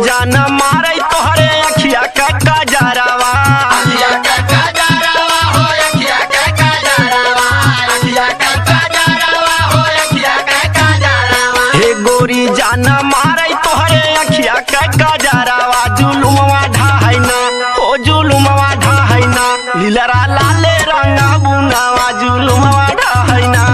जान मारे तोहरे अखिया का कजरावा हे गोरी जान मारे तोहरे अखिया का कजरावा जुलुमवा ढाहैना ओ जुलुमवा ढाहैना लीलरा लाले रंगा बुनावा जुलुमवा ढाहैना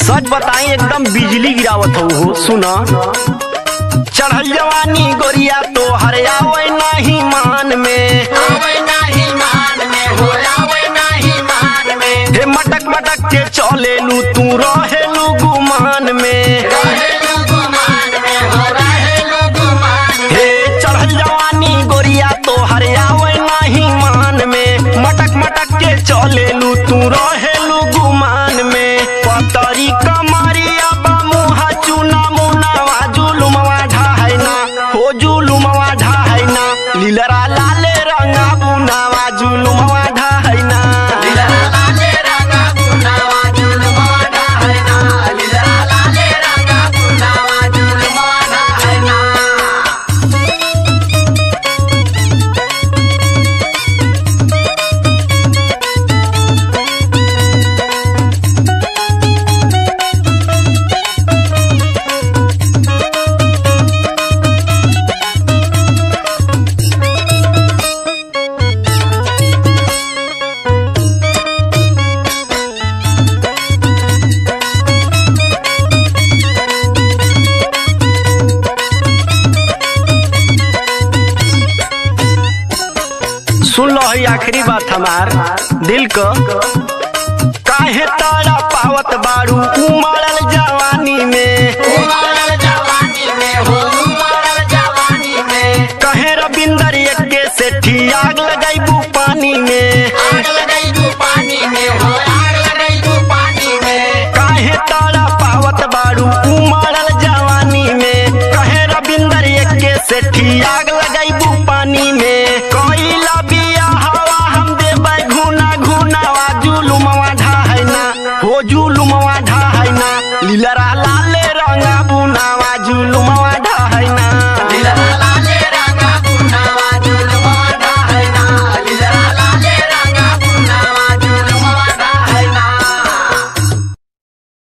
सच बताई एकदम बिजली गिरावत हो सुना चढ़ल जवानी गोरिया तो हरे आवे नहीं मान में हे मटक मटक के चलेलू तू रहेलू गुमान में हे चढ़ल जवानी गोरिया तो हरे आवे नहीं मान में मटक मटक के चलेलू तू रहेलू गुमान में पतरी कमरिया मुहा चुना मुनावा जुलुमवा ढाहैना हो जुलुमवा ढाहैना लीलरा लाले रंगा बुनावा जुलुमवा ढाहैना सुन लो है आखिरी बात हमार दिल को काहे तारा पावत बारू उमड़ल जवान